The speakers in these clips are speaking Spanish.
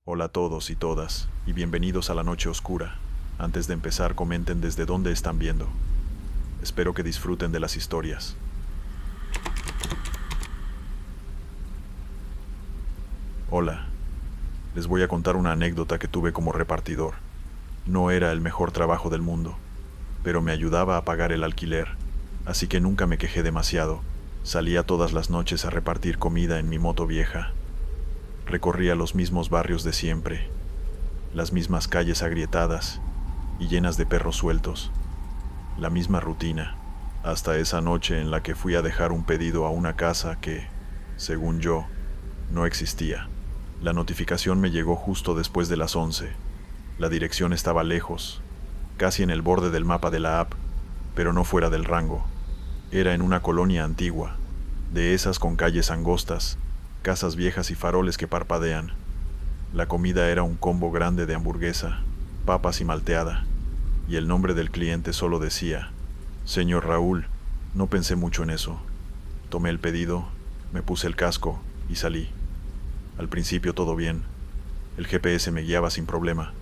Hola a todos y todas, y bienvenidos a la noche oscura. Antes de empezar, comenten desde dónde están viendo. Espero que disfruten de las historias. Hola, les voy a contar una anécdota que tuve como repartidor. No era el mejor trabajo del mundo, pero me ayudaba a pagar el alquiler, así que nunca me quejé demasiado. Salía todas las noches a repartir comida en mi moto vieja. Recorría los mismos barrios de siempre, las mismas calles agrietadas y llenas de perros sueltos. La misma rutina, hasta esa noche en la que fui a dejar un pedido a una casa que, según yo, no existía. La notificación me llegó justo después de las 11. La dirección estaba lejos, casi en el borde del mapa de la app, pero no fuera del rango. Era en una colonia antigua, de esas con calles angostas, casas viejas y faroles que parpadean. La comida era un combo grande de hamburguesa, papas y malteada, y el nombre del cliente solo decía: Señor Raúl. No pensé mucho en eso. Tomé el pedido, me puse el casco y salí. Al principio todo bien. El GPS me guiaba sin problema,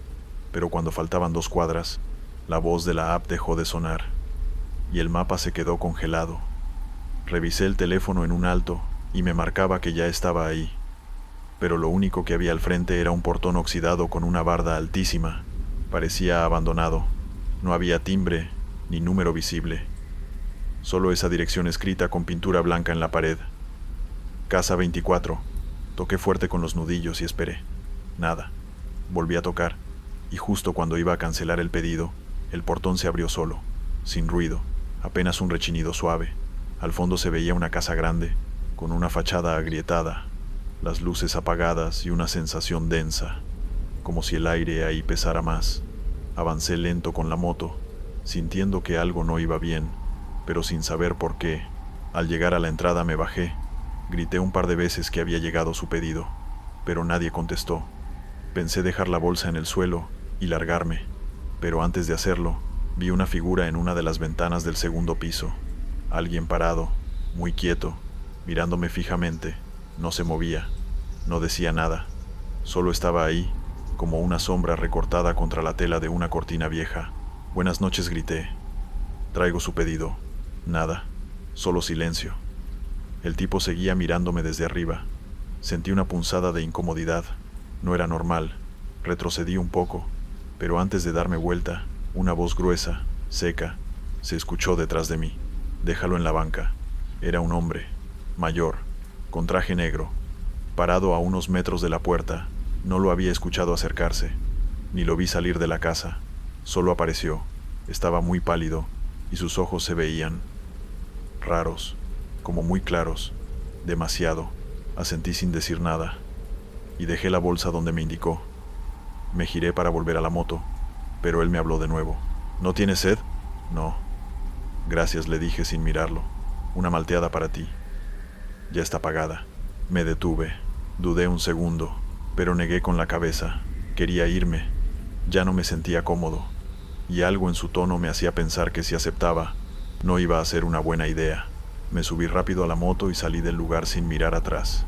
pero cuando faltaban 2 cuadras, la voz de la app dejó de sonar y el mapa se quedó congelado. Revisé el teléfono en un alto y me marcaba que ya estaba ahí, pero lo único que había al frente era un portón oxidado con una barda altísima. Parecía abandonado. No había timbre ni número visible. Solo esa dirección escrita con pintura blanca en la pared. Casa 24. Toqué fuerte con los nudillos y esperé. Nada. Volví a tocar, y justo cuando iba a cancelar el pedido, el portón se abrió solo, sin ruido, apenas un rechinido suave. Al fondo se veía una casa grande, con una fachada agrietada, las luces apagadas y una sensación densa, como si el aire ahí pesara más. Avancé lento con la moto, sintiendo que algo no iba bien, pero sin saber por qué. Al llegar a la entrada me bajé. Grité un par de veces que había llegado su pedido, pero nadie contestó. Pensé dejar la bolsa en el suelo y largarme, pero antes de hacerlo, vi una figura en una de las ventanas del segundo piso. Alguien parado, muy quieto, mirándome fijamente. No se movía, no decía nada. Solo estaba ahí, como una sombra recortada contra la tela de una cortina vieja. Buenas noches, grité. Traigo su pedido. Nada, solo silencio. El tipo seguía mirándome desde arriba. Sentí una punzada de incomodidad. No era normal. Retrocedí un poco, pero antes de darme vuelta, una voz gruesa, seca, se escuchó detrás de mí. Déjalo en la banca. Era un hombre, mayor, con traje negro, parado a unos metros de la puerta. No lo había escuchado acercarse, ni lo vi salir de la casa. Solo apareció. Estaba muy pálido, y sus ojos se veían raros, como muy claros, demasiado. Asentí sin decir nada, y dejé la bolsa donde me indicó. Me giré para volver a la moto, pero él me habló de nuevo. ¿No tienes sed? No. Gracias, le dije sin mirarlo. Una malteada para ti. Ya está pagada. Me detuve. Dudé un segundo, pero negué con la cabeza. Quería irme. Ya no me sentía cómodo, y algo en su tono me hacía pensar que si aceptaba, no iba a ser una buena idea. Me subí rápido a la moto y salí del lugar sin mirar atrás.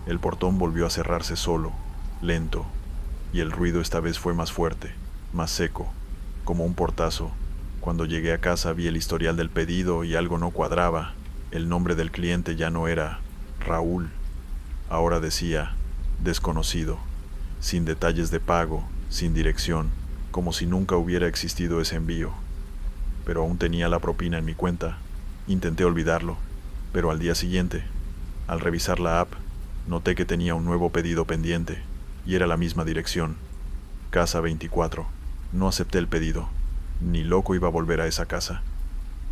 El portón volvió a cerrarse solo, lento, y el ruido esta vez fue más fuerte, más seco, como un portazo. Cuando llegué a casa vi el historial del pedido y algo no cuadraba. El nombre del cliente ya no era Raúl. Ahora decía desconocido, sin detalles de pago, sin dirección, como si nunca hubiera existido ese envío. Pero aún tenía la propina en mi cuenta. Intenté olvidarlo, pero al día siguiente, al revisar la app, noté que tenía un nuevo pedido pendiente, y era la misma dirección, Casa 24. No acepté el pedido, ni loco iba a volver a esa casa,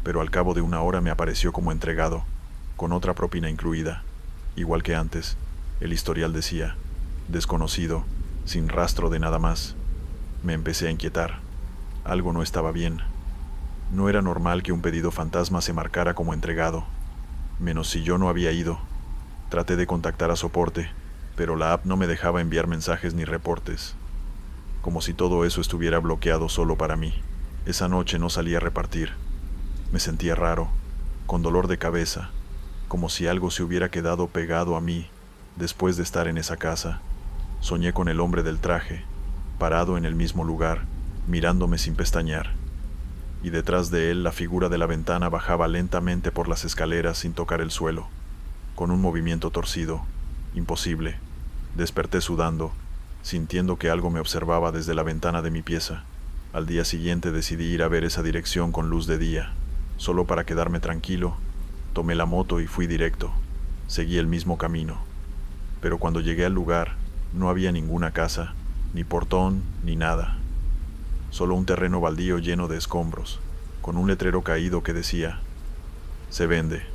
pero al cabo de una hora me apareció como entregado, con otra propina incluida. Igual que antes, el historial decía desconocido, sin rastro de nada más. Me empecé a inquietar. Algo no estaba bien. No era normal que un pedido fantasma se marcara como entregado, menos si yo no había ido. Traté de contactar a soporte, pero la app no me dejaba enviar mensajes ni reportes, como si todo eso estuviera bloqueado solo para mí. Esa noche no salí a repartir. Me sentía raro, con dolor de cabeza, como si algo se hubiera quedado pegado a mí después de estar en esa casa. Soñé con el hombre del traje, parado en el mismo lugar, mirándome sin pestañear. Y detrás de él la figura de la ventana bajaba lentamente por las escaleras sin tocar el suelo, con un movimiento torcido, imposible. Desperté sudando, sintiendo que algo me observaba desde la ventana de mi pieza. Al día siguiente decidí ir a ver esa dirección con luz de día. Solo para quedarme tranquilo, tomé la moto y fui directo. Seguí el mismo camino. Pero cuando llegué al lugar, no había ninguna casa, ni portón, ni nada. Solo un terreno baldío lleno de escombros, con un letrero caído que decía: "Se vende".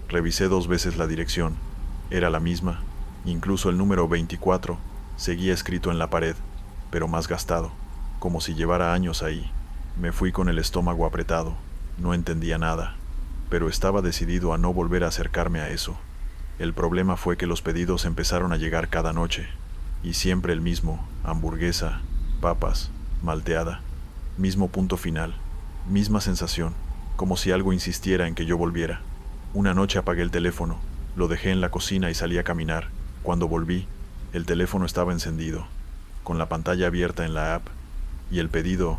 Revisé 2 veces la dirección. Era la misma. Incluso el número 24 seguía escrito en la pared, pero más gastado, como si llevara años ahí. Me fui con el estómago apretado. No entendía nada, pero estaba decidido a no volver a acercarme a eso. El problema fue que los pedidos empezaron a llegar cada noche, y siempre el mismo: hamburguesa, papas, malteada. Mismo punto final, misma sensación, como si algo insistiera en que yo volviera. Una noche apagué el teléfono, lo dejé en la cocina y salí a caminar. Cuando volví, el teléfono estaba encendido, con la pantalla abierta en la app, y el pedido,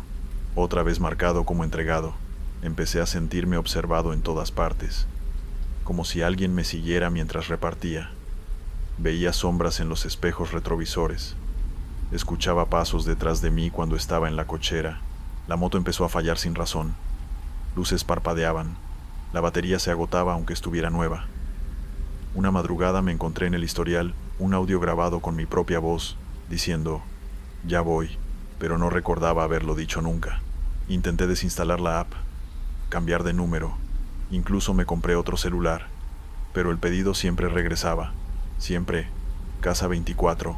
otra vez marcado como entregado. Empecé a sentirme observado en todas partes, como si alguien me siguiera mientras repartía. Veía sombras en los espejos retrovisores. Escuchaba pasos detrás de mí cuando estaba en la cochera. La moto empezó a fallar sin razón. Luces parpadeaban. La batería se agotaba aunque estuviera nueva. Una madrugada me encontré en el historial un audio grabado con mi propia voz, diciendo: "Ya voy", pero no recordaba haberlo dicho nunca. Intenté desinstalar la app, cambiar de número, incluso me compré otro celular, pero el pedido siempre regresaba, siempre Casa 24,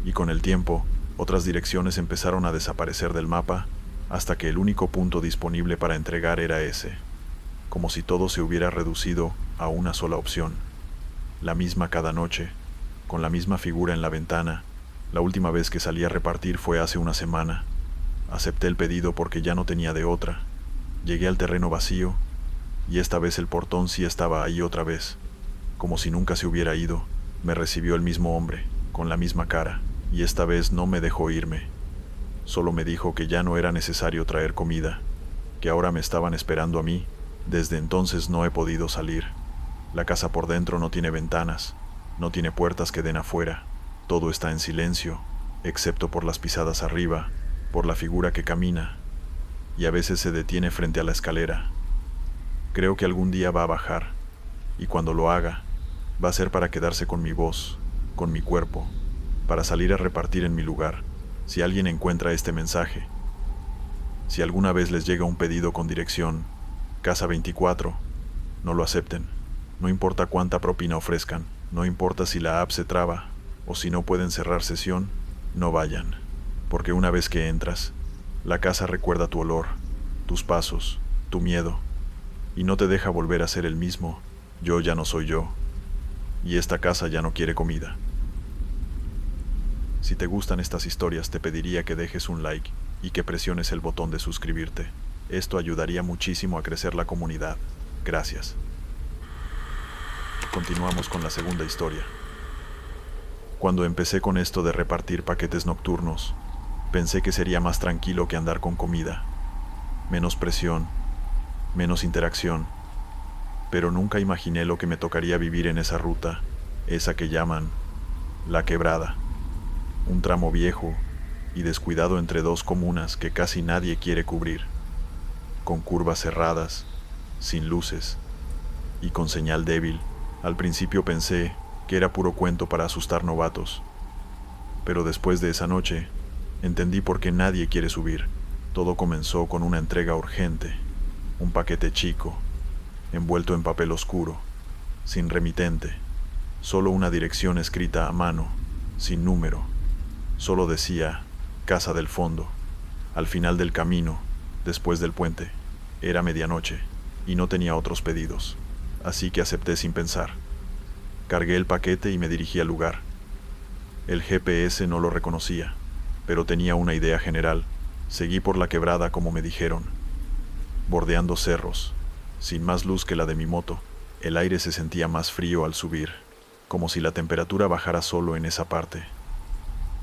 y con el tiempo, otras direcciones empezaron a desaparecer del mapa, hasta que el único punto disponible para entregar era ese, como si todo se hubiera reducido a una sola opción. La misma cada noche, con la misma figura en la ventana. La última vez que salí a repartir fue hace una semana. Acepté el pedido porque ya no tenía de otra. Llegué al terreno vacío, y esta vez el portón sí estaba ahí otra vez. Como si nunca se hubiera ido, me recibió el mismo hombre, con la misma cara, y esta vez no me dejó irme. Solo me dijo que ya no era necesario traer comida, que ahora me estaban esperando a mí. Desde entonces no he podido salir. La casa por dentro no tiene ventanas, no tiene puertas que den afuera. Todo está en silencio, excepto por las pisadas arriba, por la figura que camina, y a veces se detiene frente a la escalera. Creo que algún día va a bajar, y cuando lo haga, va a ser para quedarse con mi voz, con mi cuerpo, para salir a repartir en mi lugar. Si alguien encuentra este mensaje, si alguna vez les llega un pedido con dirección Casa 24, no lo acepten. No importa cuánta propina ofrezcan, no importa si la app se traba o si no pueden cerrar sesión, no vayan. Porque una vez que entras, la casa recuerda tu olor, tus pasos, tu miedo, y no te deja volver a ser el mismo. Yo ya no soy yo, y esta casa ya no quiere comida. Si te gustan estas historias, te pediría que dejes un like y que presiones el botón de suscribirte. Esto ayudaría muchísimo a crecer la comunidad. Gracias. Continuamos con la segunda historia. Cuando empecé con esto de repartir paquetes nocturnos, pensé que sería más tranquilo que andar con comida. Menos presión, menos interacción. Pero nunca imaginé lo que me tocaría vivir en esa ruta, esa que llaman La Quebrada. Un tramo viejo y descuidado entre 2 comunas que casi nadie quiere cubrir, con curvas cerradas, sin luces y con señal débil. Al principio pensé que era puro cuento para asustar novatos, pero después de esa noche entendí por qué nadie quiere subir. Todo comenzó con una entrega urgente, un paquete chico, envuelto en papel oscuro, sin remitente, solo una dirección escrita a mano, sin número. Solo decía Casa del Fondo, al final del camino, después del puente. Era medianoche y no tenía otros pedidos, así que acepté sin pensar. Cargué el paquete y me dirigí al lugar. El GPS no lo reconocía, pero tenía una idea general. Seguí por la quebrada como me dijeron, bordeando cerros, sin más luz que la de mi moto. El aire se sentía más frío al subir, como si la temperatura bajara solo en esa parte.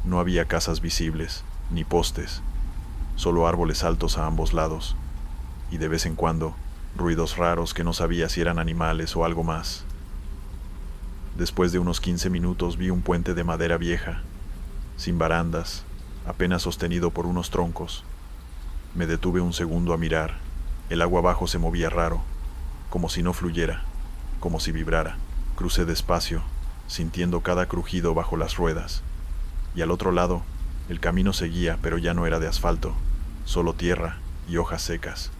No había casas visibles, ni postes, solo árboles altos a ambos lados, y de vez en cuando, ruidos raros que no sabía si eran animales o algo más. Después de unos 15 minutos vi un puente de madera vieja, sin barandas, apenas sostenido por unos troncos. Me detuve un segundo a mirar. El agua abajo se movía raro, como si no fluyera, como si vibrara. Crucé despacio, sintiendo cada crujido bajo las ruedas. Y al otro lado, el camino seguía, pero ya no era de asfalto, solo tierra y hojas secas.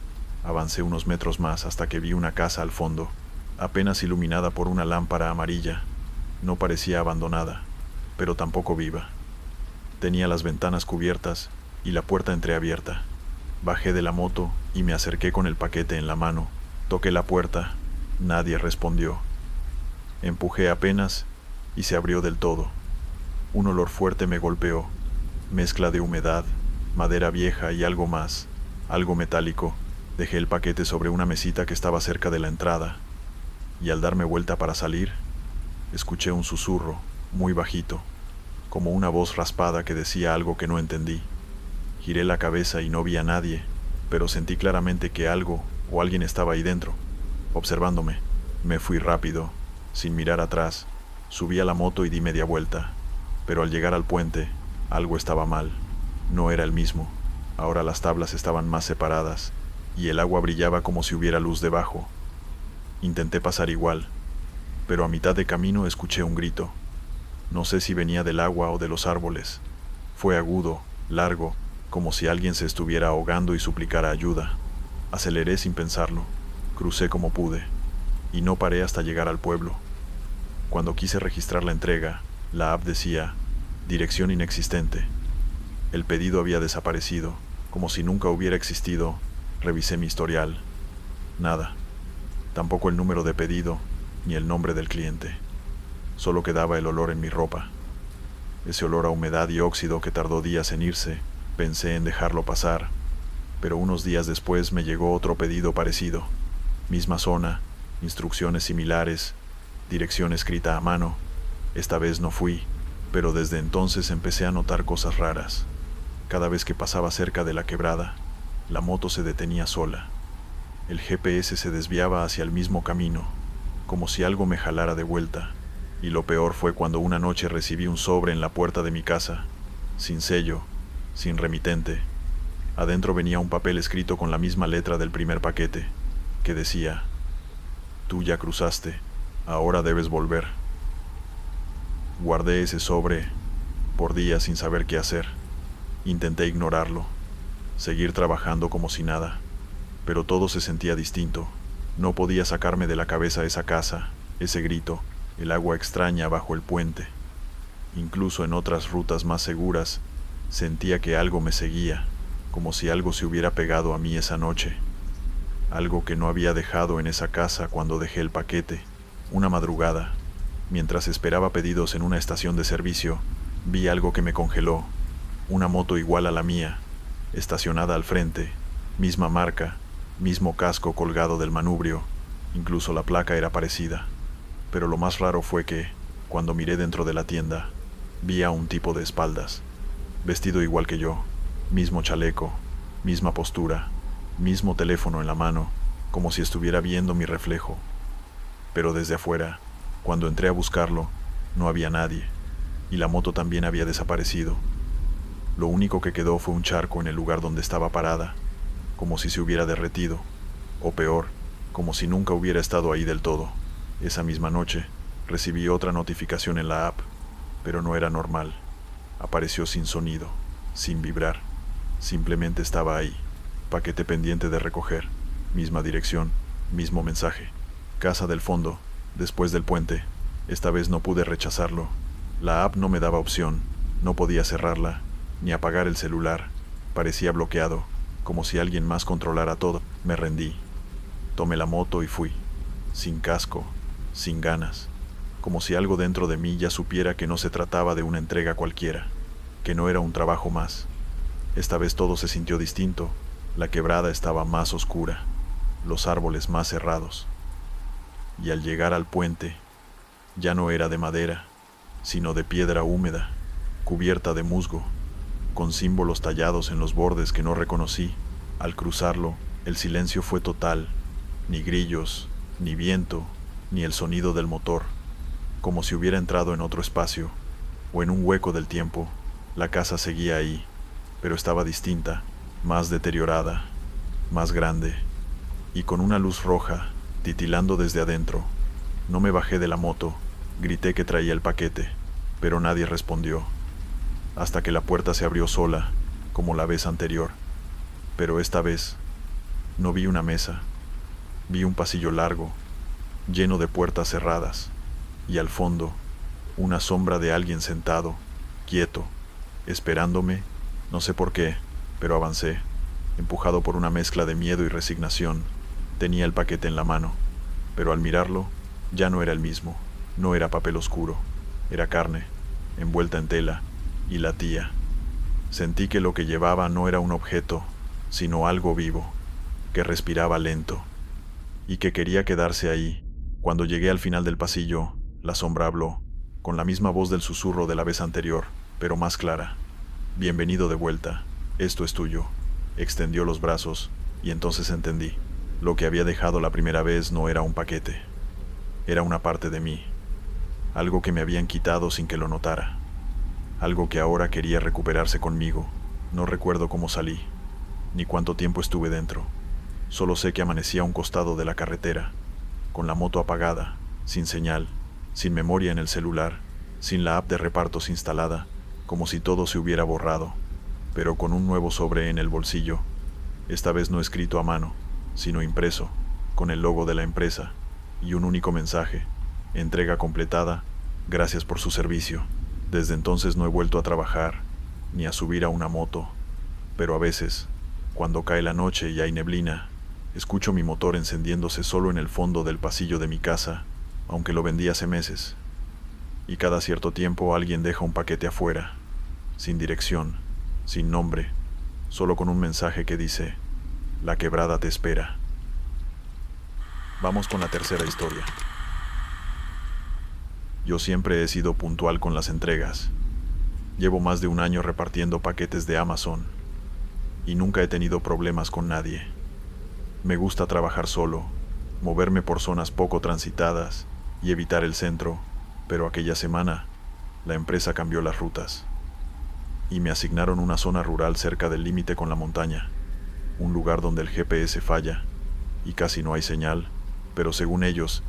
Avancé unos metros más hasta que vi una casa al fondo, apenas iluminada por una lámpara amarilla. No parecía abandonada, pero tampoco viva. Tenía las ventanas cubiertas y la puerta entreabierta. Bajé de la moto y me acerqué con el paquete en la mano. Toqué la puerta, nadie respondió. Empujé apenas y se abrió del todo. Un olor fuerte me golpeó, mezcla de humedad, madera vieja y algo más, algo metálico. Dejé el paquete sobre una mesita que estaba cerca de la entrada, y al darme vuelta para salir, escuché un susurro, muy bajito, como una voz raspada que decía algo que no entendí. Giré la cabeza y no vi a nadie, pero sentí claramente que algo o alguien estaba ahí dentro, observándome. Me fui rápido, sin mirar atrás, subí a la moto y di media vuelta, pero al llegar al puente, algo estaba mal. No era el mismo. Ahora las tablas estaban más separadas, y el agua brillaba como si hubiera luz debajo. Intenté pasar igual, pero a mitad de camino escuché un grito. No sé si venía del agua o de los árboles. Fue agudo, largo, como si alguien se estuviera ahogando y suplicara ayuda. Aceleré sin pensarlo, crucé como pude, y no paré hasta llegar al pueblo. Cuando quise registrar la entrega, la app decía, dirección inexistente. El pedido había desaparecido, como si nunca hubiera existido. Revisé mi historial. Nada. Tampoco el número de pedido, ni el nombre del cliente. Solo quedaba el olor en mi ropa. Ese olor a humedad y óxido que tardó días en irse. Pensé en dejarlo pasar, pero unos días después me llegó otro pedido parecido. Misma zona, instrucciones similares, dirección escrita a mano. Esta vez no fui, pero desde entonces empecé a notar cosas raras. Cada vez que pasaba cerca de la quebrada, la moto se detenía sola. El GPS se desviaba hacia el mismo camino, como si algo me jalara de vuelta. Y lo peor fue cuando una noche recibí un sobre en la puerta de mi casa, sin sello, sin remitente. Adentro venía un papel escrito con la misma letra del primer paquete, que decía, tú ya cruzaste, ahora debes volver. Guardé ese sobre por días sin saber qué hacer. Intenté ignorarlo, seguir trabajando como si nada, pero todo se sentía distinto. No podía sacarme de la cabeza esa casa, ese grito, el agua extraña bajo el puente. Incluso en otras rutas más seguras, sentía que algo me seguía, como si algo se hubiera pegado a mí esa noche. Algo que no había dejado en esa casa cuando dejé el paquete. Una madrugada, mientras esperaba pedidos en una estación de servicio, vi algo que me congeló. Una moto igual a la mía, estacionada al frente, misma marca, mismo casco colgado del manubrio, incluso la placa era parecida. Pero lo más raro fue que, cuando miré dentro de la tienda, vi a un tipo de espaldas, vestido igual que yo, mismo chaleco, misma postura, mismo teléfono en la mano, como si estuviera viendo mi reflejo. Pero desde afuera, cuando entré a buscarlo, no había nadie, y la moto también había desaparecido. Lo único que quedó fue un charco en el lugar donde estaba parada, como si se hubiera derretido, o peor, como si nunca hubiera estado ahí del todo. Esa misma noche, recibí otra notificación en la app, pero no era normal. Apareció sin sonido, sin vibrar. Simplemente estaba ahí, paquete pendiente de recoger, misma dirección, mismo mensaje. Casa del fondo, después del puente. Esta vez no pude rechazarlo. La app no me daba opción, no podía cerrarla, ni apagar el celular. Parecía bloqueado, como si alguien más controlara todo. Me rendí. Tomé la moto y fui, sin casco, sin ganas, como si algo dentro de mí ya supiera que no se trataba de una entrega cualquiera, que no era un trabajo más. Esta vez todo se sintió distinto. La quebrada estaba más oscura, los árboles más cerrados. Y al llegar al puente, ya no era de madera, sino de piedra húmeda. cubierta de musgo, con símbolos tallados en los bordes que no reconocí. Al cruzarlo, el silencio fue total, ni grillos, ni viento, ni el sonido del motor, como si hubiera entrado en otro espacio, o en un hueco del tiempo. La casa seguía ahí, pero estaba distinta, más deteriorada, más grande, y con una luz roja, titilando desde adentro. No me bajé de la moto, grité que traía el paquete, pero nadie respondió, hasta que la puerta se abrió sola, como la vez anterior. Pero esta vez, no vi una mesa, vi un pasillo largo, lleno de puertas cerradas, y al fondo, una sombra de alguien sentado, quieto, esperándome. No sé por qué, pero avancé, empujado por una mezcla de miedo y resignación. Tenía el paquete en la mano, pero al mirarlo, ya no era el mismo. No era papel oscuro, era carne, envuelta en tela, y latía. Sentí que lo que llevaba no era un objeto, sino algo vivo, que respiraba lento, y que quería quedarse ahí. Cuando llegué al final del pasillo, la sombra habló, con la misma voz del susurro de la vez anterior, pero más clara. Bienvenido de vuelta, esto es tuyo. Extendió los brazos, y entonces entendí. Lo que había dejado la primera vez no era un paquete. Era una parte de mí. Algo que me habían quitado sin que lo notara. Algo que ahora quería recuperarse conmigo. No recuerdo cómo salí, ni cuánto tiempo estuve dentro. Solo sé que amanecí a un costado de la carretera, con la moto apagada, sin señal, sin memoria en el celular, sin la app de repartos instalada, como si todo se hubiera borrado, pero con un nuevo sobre en el bolsillo, esta vez no escrito a mano, sino impreso, con el logo de la empresa, y un único mensaje: entrega completada, gracias por su servicio. Desde entonces no he vuelto a trabajar, ni a subir a una moto, pero a veces, cuando cae la noche y hay neblina, escucho mi motor encendiéndose solo en el fondo del pasillo de mi casa, aunque lo vendí hace meses. Y cada cierto tiempo alguien deja un paquete afuera, sin dirección, sin nombre, solo con un mensaje que dice: la quebrada te espera. Vamos con la tercera historia. Yo siempre he sido puntual con las entregas. Llevo más de un año repartiendo paquetes de Amazon, y nunca he tenido problemas con nadie. Me gusta trabajar solo, moverme por zonas poco transitadas y evitar el centro, pero aquella semana, la empresa cambió las rutas, y me asignaron una zona rural cerca del límite con la montaña, un lugar donde el GPS falla, y casi no hay señal, pero según ellos,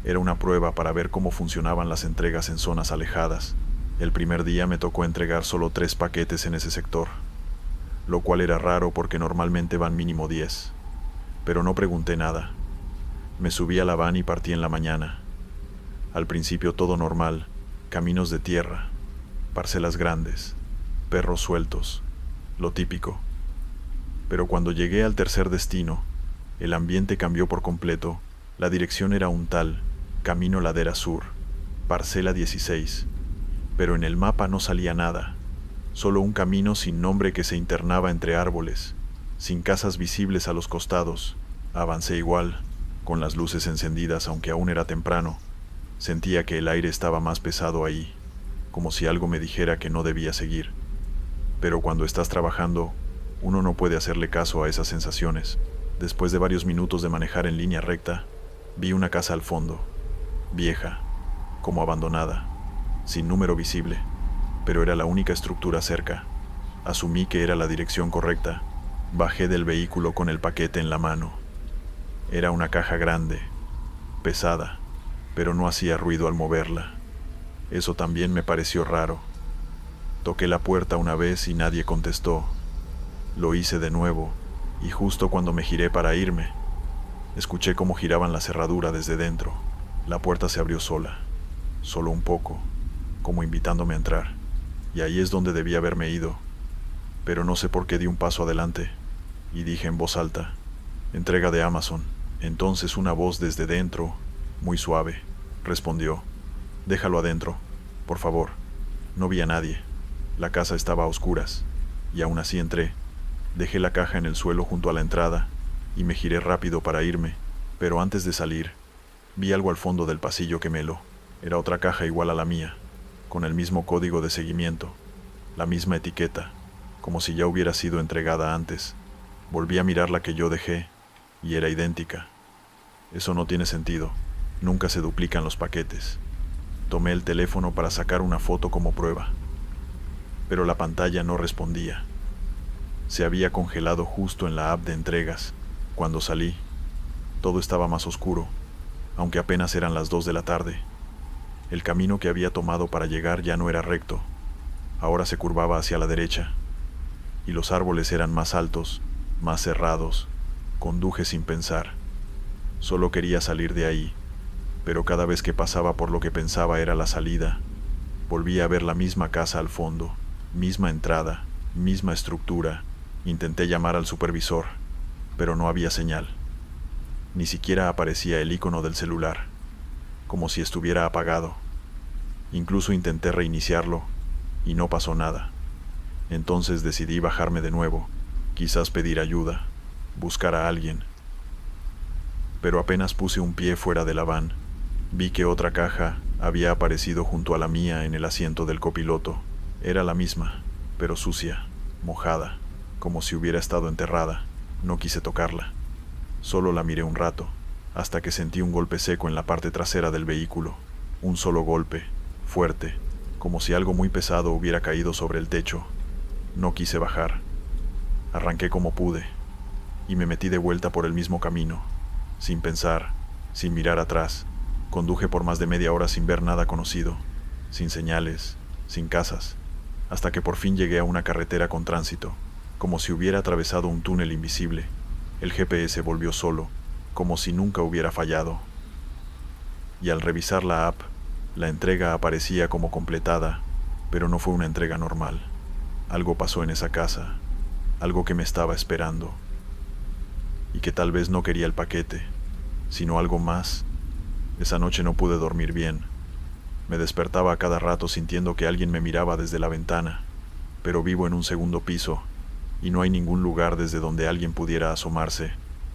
era una prueba para ver cómo funcionaban las entregas en zonas alejadas. El primer día me tocó entregar solo 3 paquetes en ese sector, lo cual era raro porque normalmente van mínimo 10. Pero no pregunté nada. Me subí a la van y partí en la mañana. Al principio todo normal, caminos de tierra, parcelas grandes, perros sueltos, lo típico. Pero cuando llegué al tercer destino, el ambiente cambió por completo. La dirección era un tal Camino Ladera Sur, parcela 16, pero en el mapa no salía nada, solo un camino sin nombre que se internaba entre árboles, sin casas visibles a los costados. Avancé igual, con las luces encendidas aunque aún era temprano. Sentía que el aire estaba más pesado ahí, como si algo me dijera que no debía seguir. Pero cuando estás trabajando, uno no puede hacerle caso a esas sensaciones. Después de varios minutos de manejar en línea recta, vi una casa al fondo, vieja, como abandonada, sin número visible, pero era la única estructura cerca. Asumí que era la dirección correcta. Bajé del vehículo con el paquete en la mano. Era una caja grande, pesada, pero no hacía ruido al moverla. Eso también me pareció raro. Toqué la puerta una vez y nadie contestó. Lo hice de nuevo, y justo cuando me giré para irme, escuché cómo giraban la cerradura desde dentro. La puerta se abrió sola, solo un poco, como invitándome a entrar, y ahí es donde debía haberme ido. Pero no sé por qué di un paso adelante, y dije en voz alta: entrega de Amazon. Entonces una voz desde dentro, muy suave, respondió: déjalo adentro, por favor. No vi a nadie. La casa estaba a oscuras, y aún así entré. Dejé la caja en el suelo junto a la entrada, y me giré rápido para irme, pero antes de salir, vi algo al fondo del pasillo que me heló. Era otra caja igual a la mía, con el mismo código de seguimiento, la misma etiqueta, como si ya hubiera sido entregada antes. Volví a mirar la que yo dejé, y era idéntica. Eso no tiene sentido. Nunca se duplican los paquetes. Tomé el teléfono para sacar una foto como prueba, pero la pantalla no respondía. Se había congelado justo en la app de entregas. Cuando salí, todo estaba más oscuro, aunque apenas eran las 2 de la tarde. El camino que había tomado para llegar ya no era recto. Ahora se curvaba hacia la derecha, y los árboles eran más altos, más cerrados. Conduje sin pensar. Solo quería salir de ahí, pero cada vez que pasaba por lo que pensaba era la salida, volvía a ver la misma casa al fondo, misma entrada, misma estructura. Intenté llamar al supervisor, pero no había señal. Ni siquiera aparecía el icono del celular, como si estuviera apagado. Incluso intenté reiniciarlo, y no pasó nada. Entonces decidí bajarme de nuevo, quizás pedir ayuda, buscar a alguien. Pero apenas puse un pie fuera de la van, vi que otra caja había aparecido junto a la mía en el asiento del copiloto. Era la misma, pero sucia, mojada, como si hubiera estado enterrada. No quise tocarla. Solo la miré un rato, hasta que sentí un golpe seco en la parte trasera del vehículo. Un solo golpe, fuerte, como si algo muy pesado hubiera caído sobre el techo. No quise bajar. Arranqué como pude, y me metí de vuelta por el mismo camino, sin pensar, sin mirar atrás. Conduje por más de media hora sin ver nada conocido, sin señales, sin casas, hasta que por fin llegué a una carretera con tránsito, como si hubiera atravesado un túnel invisible. El GPS volvió solo, como si nunca hubiera fallado. Y al revisar la app, la entrega aparecía como completada, pero no fue una entrega normal. Algo pasó en esa casa, algo que me estaba esperando, y que tal vez no quería el paquete, sino algo más. Esa noche no pude dormir bien. Me despertaba a cada rato sintiendo que alguien me miraba desde la ventana, pero vivo en un segundo piso, y no hay ningún lugar desde donde alguien pudiera asomarse.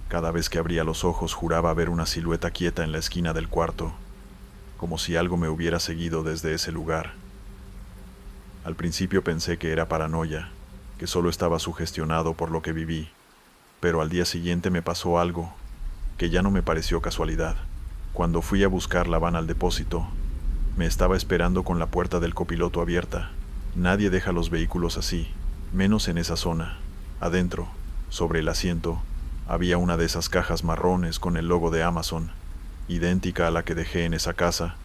Cada vez que abría los ojos juraba ver una silueta quieta en la esquina del cuarto, como si algo me hubiera seguido desde ese lugar. Al principio pensé que era paranoia, que solo estaba sugestionado por lo que viví, pero al día siguiente me pasó algo que ya no me pareció casualidad. Cuando fui a buscar la van al depósito, me estaba esperando con la puerta del copiloto abierta. Nadie deja los vehículos así, menos en esa zona. Adentro, sobre el asiento, había una de esas cajas marrones con el logo de Amazon, idéntica a la que dejé en esa casa.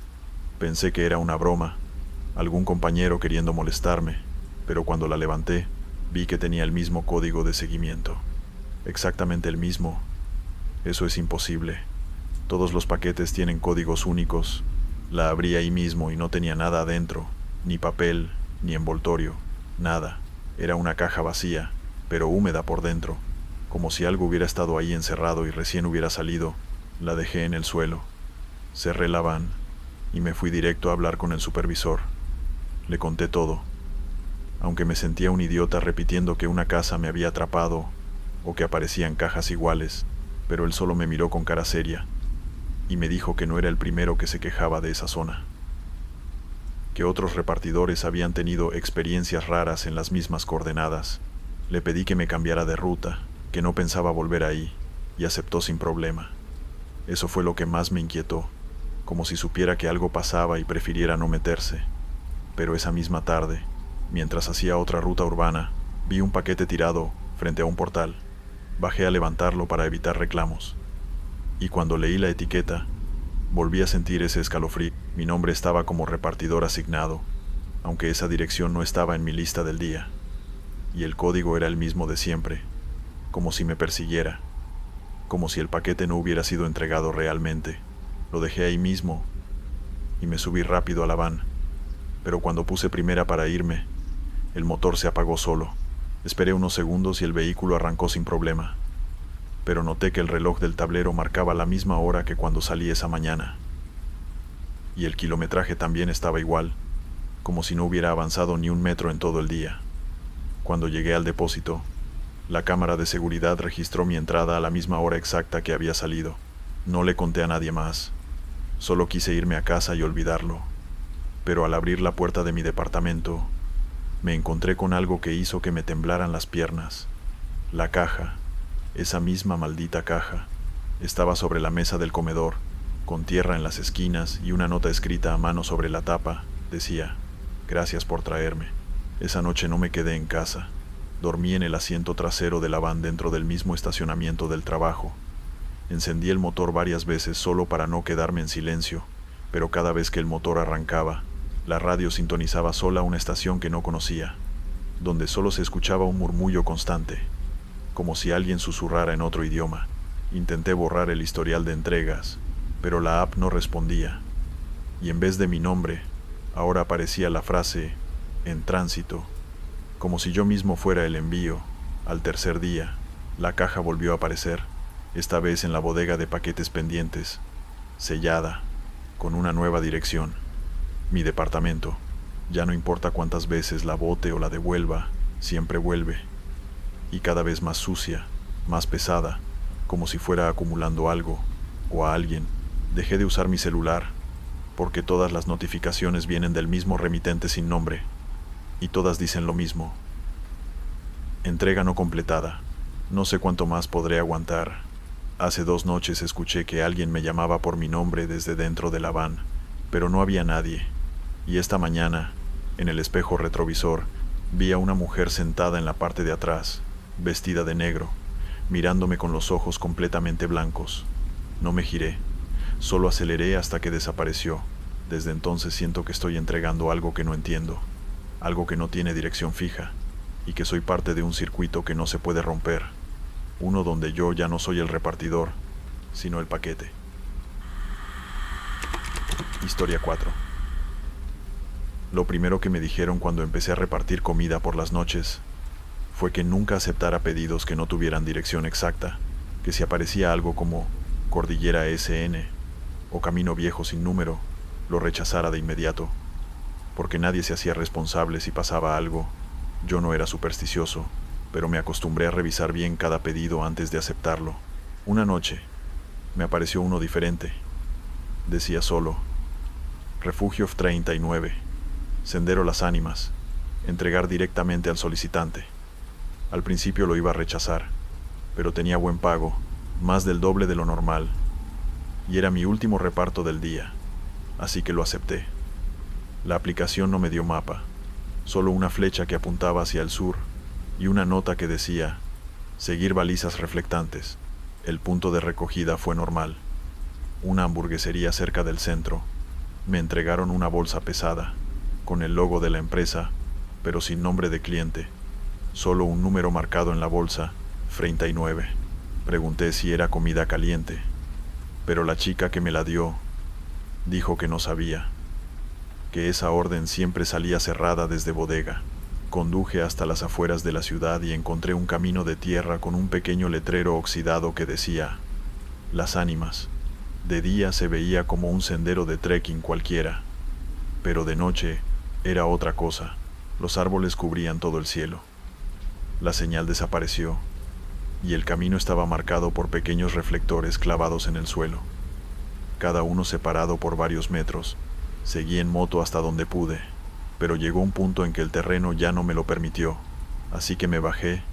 Pensé que era una broma, algún compañero queriendo molestarme, pero cuando la levanté, vi que tenía el mismo código de seguimiento. Exactamente el mismo. Eso es imposible. Todos los paquetes tienen códigos únicos. La abrí ahí mismo y no tenía nada adentro, ni papel, ni envoltorio, nada. Era una caja vacía, pero húmeda por dentro, como si algo hubiera estado ahí encerrado y recién hubiera salido. La dejé en el suelo. Cerré la van y me fui directo a hablar con el supervisor. Le conté todo, aunque me sentía un idiota repitiendo que una casa me había atrapado o que aparecían cajas iguales, pero él solo me miró con cara seria y me dijo que no era el primero que se quejaba de esa zona, que otros repartidores habían tenido experiencias raras en las mismas coordenadas. Le pedí que me cambiara de ruta, que no pensaba volver ahí, y aceptó sin problema. Eso fue lo que más me inquietó, como si supiera que algo pasaba y prefiriera no meterse. Pero esa misma tarde, mientras hacía otra ruta urbana, vi un paquete tirado frente a un portal. Bajé a levantarlo para evitar reclamos. Y cuando leí la etiqueta, volví a sentir ese escalofrío. Mi nombre estaba como repartidor asignado, aunque esa dirección no estaba en mi lista del día. Y el código era el mismo de siempre, como si me persiguiera, como si el paquete no hubiera sido entregado realmente. Lo dejé ahí mismo y me subí rápido a la van. Pero cuando puse primera para irme, el motor se apagó solo. Esperé unos segundos y el vehículo arrancó sin problema. Pero noté que el reloj del tablero marcaba la misma hora que cuando salí esa mañana. Y el kilometraje también estaba igual, como si no hubiera avanzado ni un metro en todo el día. Cuando llegué al depósito, la cámara de seguridad registró mi entrada a la misma hora exacta que había salido. No le conté a nadie más. Solo quise irme a casa y olvidarlo. Pero al abrir la puerta de mi departamento, me encontré con algo que hizo que me temblaran las piernas. La caja, esa misma maldita caja, estaba sobre la mesa del comedor, con tierra en las esquinas y una nota escrita a mano sobre la tapa. Decía: «Gracias por traerme. Esa noche no me quedé en casa. Dormí en el asiento trasero de la van dentro del mismo estacionamiento del trabajo. Encendí el motor varias veces solo para no quedarme en silencio, pero cada vez que el motor arrancaba, la radio sintonizaba sola una estación que no conocía, donde solo se escuchaba un murmullo constante, como si alguien susurrara en otro idioma. Intenté borrar el historial de entregas, pero la app no respondía, y en vez de mi nombre, ahora aparecía la frase «en tránsito», como si yo mismo fuera el envío. Al tercer día, la caja volvió a aparecer, esta vez en la bodega de paquetes pendientes, sellada, con una nueva dirección. Mi departamento. Ya no importa cuántas veces la bote o la devuelva, siempre vuelve. Y cada vez más sucia, más pesada, como si fuera acumulando algo, o a alguien. Dejé de usar mi celular, porque todas las notificaciones vienen del mismo remitente sin nombre, y todas dicen lo mismo: entrega no completada. No sé cuánto más podré aguantar. Hace 2 noches escuché que alguien me llamaba por mi nombre desde dentro de la van, pero no había nadie. Y esta mañana, en el espejo retrovisor, vi a una mujer sentada en la parte de atrás, vestida de negro, mirándome con los ojos completamente blancos. No me giré, solo aceleré hasta que desapareció. Desde entonces siento que estoy entregando algo que no entiendo, algo que no tiene dirección fija, y que soy parte de un circuito que no se puede romper, uno donde yo ya no soy el repartidor, sino el paquete. Historia 4. Lo primero que me dijeron cuando empecé a repartir comida por las noches fue que nunca aceptara pedidos que no tuvieran dirección exacta, que si aparecía algo como Cordillera SN o Camino Viejo sin número, lo rechazara de inmediato, porque nadie se hacía responsable si pasaba algo. Yo no era supersticioso, pero me acostumbré a revisar bien cada pedido antes de aceptarlo. Una noche, me apareció uno diferente. Decía solo: Refugio 39, Sendero Las Ánimas, entregar directamente al solicitante. Al principio lo iba a rechazar, pero tenía buen pago, más del doble de lo normal, y era mi último reparto del día, así que lo acepté. La aplicación no me dio mapa, solo una flecha que apuntaba hacia el sur y una nota que decía: seguir balizas reflectantes. El punto de recogida fue normal, una hamburguesería cerca del centro. Me entregaron una bolsa pesada, con el logo de la empresa, pero sin nombre de cliente, solo un número marcado en la bolsa: 39. Pregunté si era comida caliente, pero la chica que me la dio dijo que no sabía, que esa orden siempre salía cerrada desde bodega. Conduje hasta las afueras de la ciudad y encontré un camino de tierra con un pequeño letrero oxidado que decía: Las Ánimas. De día se veía como un sendero de trekking cualquiera, pero de noche era otra cosa. Los árboles cubrían todo el cielo. La señal desapareció, y el camino estaba marcado por pequeños reflectores clavados en el suelo, cada uno separado por varios metros. Seguí en moto hasta donde pude, pero llegó un punto en que el terreno ya no me lo permitió, así que me bajé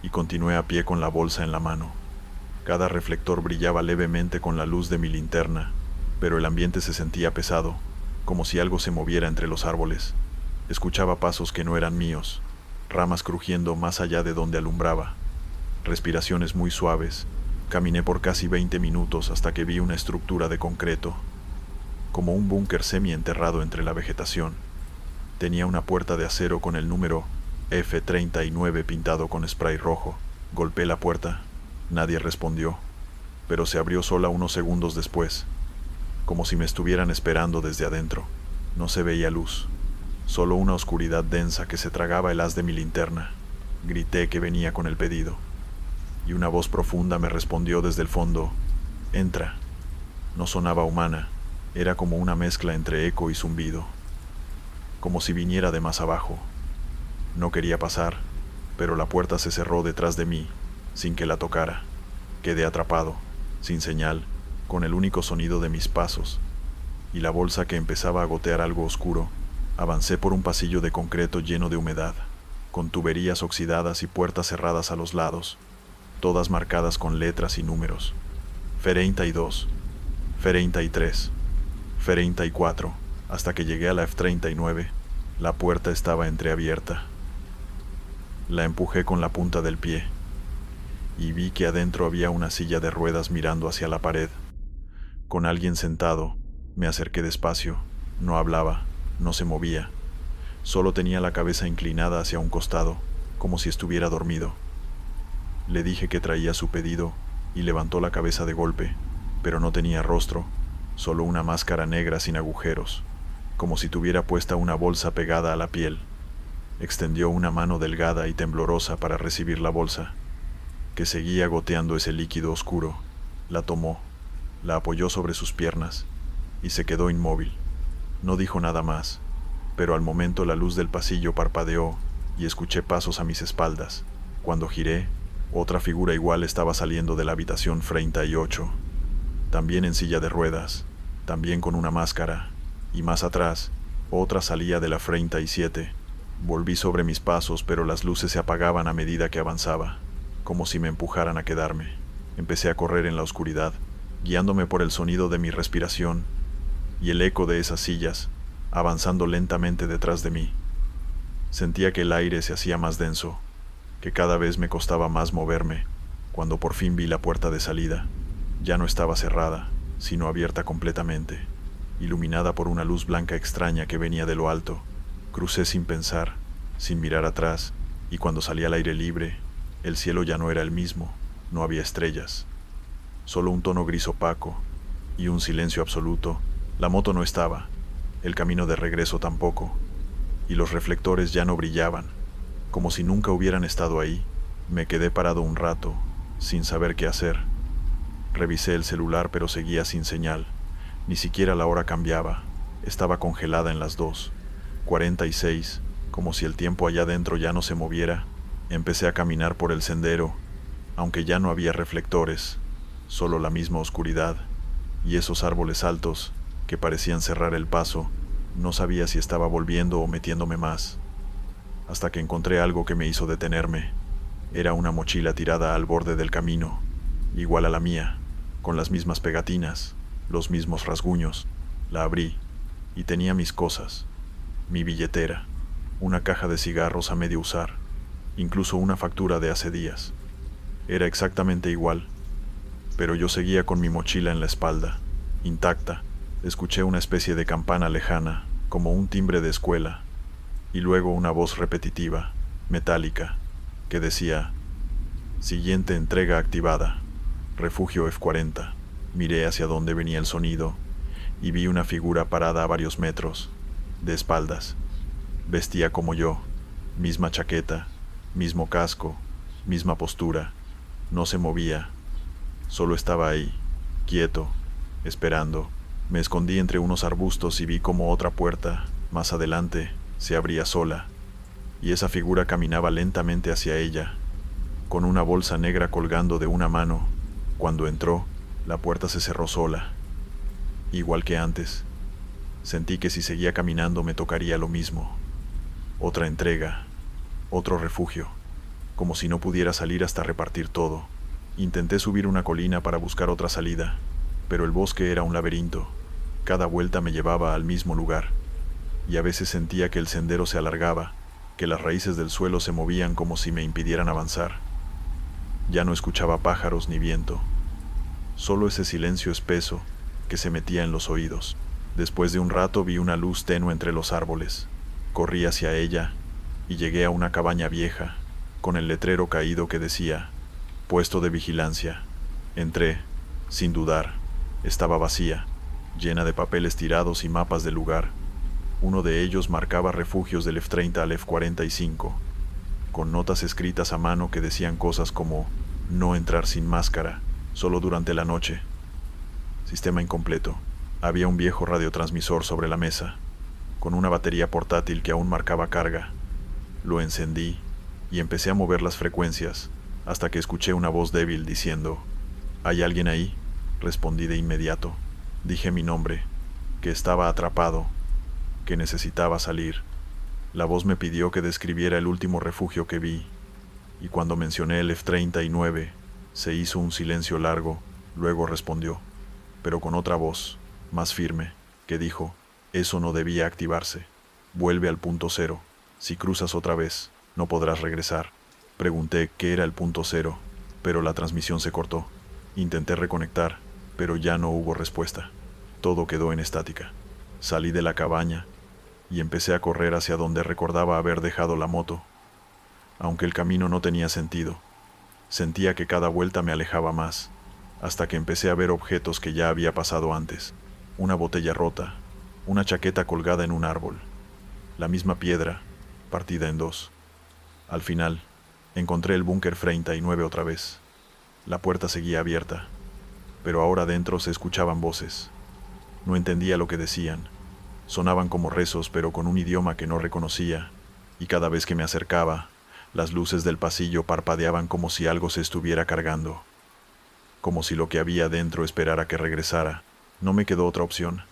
y continué a pie con la bolsa en la mano. Cada reflector brillaba levemente con la luz de mi linterna, pero el ambiente se sentía pesado, como si algo se moviera entre los árboles. Escuchaba pasos que no eran míos, ramas crujiendo más allá de donde alumbraba, respiraciones muy suaves. Caminé por casi 20 minutos hasta que vi una estructura de concreto, como un búnker semi-enterrado entre la vegetación. Tenía una puerta de acero con el número F39 pintado con spray rojo. Golpeé la puerta. Nadie respondió, pero se abrió sola unos segundos después, como si me estuvieran esperando desde adentro. No se veía luz, solo una oscuridad densa que se tragaba el haz de mi linterna. Grité que venía con el pedido, y una voz profunda me respondió desde el fondo: «Entra». No sonaba humana, era como una mezcla entre eco y zumbido, como si viniera de más abajo. No quería pasar, pero la puerta se cerró detrás de mí, sin que la tocara. Quedé atrapado, sin señal, con el único sonido de mis pasos, y la bolsa que empezaba a gotear algo oscuro, Avancé por un pasillo de concreto lleno de humedad, con tuberías oxidadas y puertas cerradas a los lados, todas marcadas con letras y números. F32, F33, F34, hasta que llegué a la F39. La puerta estaba entreabierta. La empujé con la punta del pie y vi que adentro había una silla de ruedas mirando hacia la pared. Con alguien sentado, me acerqué despacio. No hablaba, no se movía. Solo tenía la cabeza inclinada hacia un costado, como si estuviera dormido. Le dije que traía su pedido y levantó la cabeza de golpe, pero no tenía rostro, solo una máscara negra sin agujeros, como si tuviera puesta una bolsa pegada a la piel. Extendió una mano delgada y temblorosa para recibir la bolsa, que seguía goteando ese líquido oscuro. La tomó, la apoyó sobre sus piernas y se quedó inmóvil. No dijo nada más, pero al momento la luz del pasillo parpadeó y escuché pasos a mis espaldas. Cuando giré, otra figura igual estaba saliendo de la habitación 38, también en silla de ruedas, también con una máscara, y más atrás, otra salía de la 37. Volví sobre mis pasos, pero las luces se apagaban a medida que avanzaba, como si me empujaran a quedarme. Empecé a correr en la oscuridad, guiándome por el sonido de mi respiración y el eco de esas sillas, avanzando lentamente detrás de mí. Sentía que el aire se hacía más denso, que cada vez me costaba más moverme. Cuando por fin vi la puerta de salida, ya no estaba cerrada, sino abierta completamente, iluminada por una luz blanca extraña que venía de lo alto. Crucé sin pensar, sin mirar atrás, y cuando salí al aire libre, el cielo ya no era el mismo, no había estrellas, solo un tono gris opaco y un silencio absoluto. La moto no estaba, el camino de regreso tampoco, y los reflectores ya no brillaban, como si nunca hubieran estado ahí. Me quedé parado un rato, sin saber qué hacer. Revisé el celular, pero seguía sin señal. Ni siquiera la hora cambiaba, estaba congelada en las 2:46, como si el tiempo allá dentro ya no se moviera. Empecé a caminar por el sendero, aunque ya no había reflectores, solo la misma oscuridad y esos árboles altos que parecían cerrar el paso. No sabía si estaba volviendo o metiéndome más, hasta que encontré algo que me hizo detenerme. Era una mochila tirada al borde del camino, igual a la mía, con las mismas pegatinas, los mismos rasguños. La abrí y tenía mis cosas, mi billetera, una caja de cigarros a medio usar, incluso una factura de hace días. Era exactamente igual, pero yo seguía con mi mochila en la espalda, intacta. Escuché una especie de campana lejana, como un timbre de escuela, y luego una voz repetitiva, metálica, que decía: siguiente entrega activada, refugio F40. Miré hacia donde venía el sonido y vi una figura parada a varios metros, de espaldas. Vestía como yo, misma chaqueta, mismo casco, misma postura. No se movía, solo estaba ahí, quieto, esperando. Me escondí entre unos arbustos y vi como otra puerta, más adelante, se abría sola, y esa figura caminaba lentamente hacia ella, con una bolsa negra colgando de una mano. Cuando entró, la puerta se cerró sola, igual que antes. Sentí que si seguía caminando me tocaría lo mismo. Otra entrega, otro refugio, como si no pudiera salir hasta repartir todo. Intenté subir una colina para buscar otra salida, pero el bosque era un laberinto. Cada vuelta me llevaba al mismo lugar, y a veces sentía que el sendero se alargaba, que las raíces del suelo se movían como si me impidieran avanzar. Ya no escuchaba pájaros ni viento, solo ese silencio espeso que se metía en los oídos. Después de un rato vi una luz tenue entre los árboles. Corrí hacia ella y llegué a una cabaña vieja, con el letrero caído que decía: puesto de vigilancia. Entré, sin dudar. Estaba vacía, llena de papeles tirados y mapas del lugar. Uno de ellos marcaba refugios del F30 al F45, con notas escritas a mano que decían cosas como: no entrar sin máscara, solo durante la noche. Sistema incompleto. Había un viejo radiotransmisor sobre la mesa, con una batería portátil que aún marcaba carga. Lo encendí y empecé a mover las frecuencias, hasta que escuché una voz débil diciendo: ¿hay alguien ahí? Respondí de inmediato. Dije mi nombre, que estaba atrapado. que necesitaba salir. La voz me pidió que describiera el último refugio que vi, y cuando mencioné el F-39, se hizo un silencio largo, luego respondió, pero con otra voz, más firme, que dijo, eso no debía activarse. Vuelve al punto cero. Si cruzas otra vez, no podrás regresar. Pregunté qué era el punto cero, pero la transmisión se cortó. Intenté reconectar, pero ya no hubo respuesta. Todo quedó en estática. Salí de la cabaña y empecé a correr hacia donde recordaba haber dejado la moto. Aunque el camino no tenía sentido, sentía que cada vuelta me alejaba más, hasta que empecé a ver objetos que ya había pasado antes. Una botella rota, una chaqueta colgada en un árbol, la misma piedra, partida en dos. Al final, encontré el búnker 39 otra vez. La puerta seguía abierta, pero ahora dentro se escuchaban voces. No entendía lo que decían. Sonaban como rezos, pero con un idioma que no reconocía, y cada vez que me acercaba, las luces del pasillo parpadeaban como si algo se estuviera cargando, como si lo que había dentro esperara que regresara. No me quedó otra opción.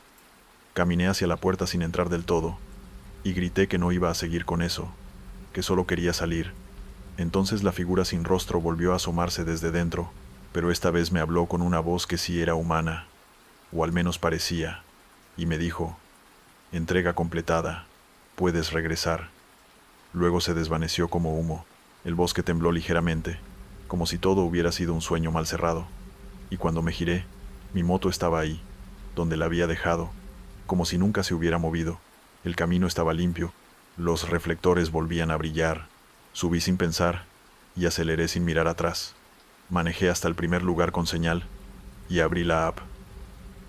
Caminé hacia la puerta sin entrar del todo, y grité que no iba a seguir con eso, que solo quería salir. Entonces la figura sin rostro volvió a asomarse desde dentro, pero esta vez me habló con una voz que sí era humana, o al menos parecía, y me dijo, entrega completada, puedes regresar. Luego se desvaneció como humo. El bosque tembló ligeramente, como si todo hubiera sido un sueño mal cerrado. Y cuando me giré, mi moto estaba ahí, donde la había dejado, como si nunca se hubiera movido. El camino estaba limpio, los reflectores volvían a brillar. Subí sin pensar y aceleré sin mirar atrás. Manejé hasta el primer lugar con señal y abrí la app.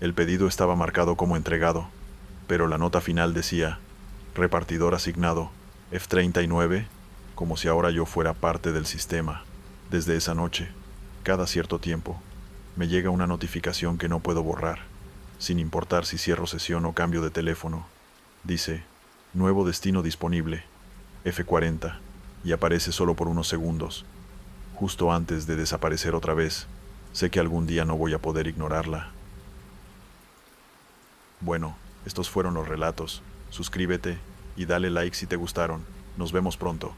El pedido estaba marcado como entregado, pero la nota final decía, repartidor asignado, F-39, como si ahora yo fuera parte del sistema. Desde esa noche, cada cierto tiempo, me llega una notificación que no puedo borrar, sin importar si cierro sesión o cambio de teléfono. Dice, nuevo destino disponible, F-40, y aparece solo por unos segundos, justo antes de desaparecer otra vez. Sé que algún día no voy a poder ignorarla. Bueno, estos fueron los relatos. Suscríbete y dale like si te gustaron. Nos vemos pronto.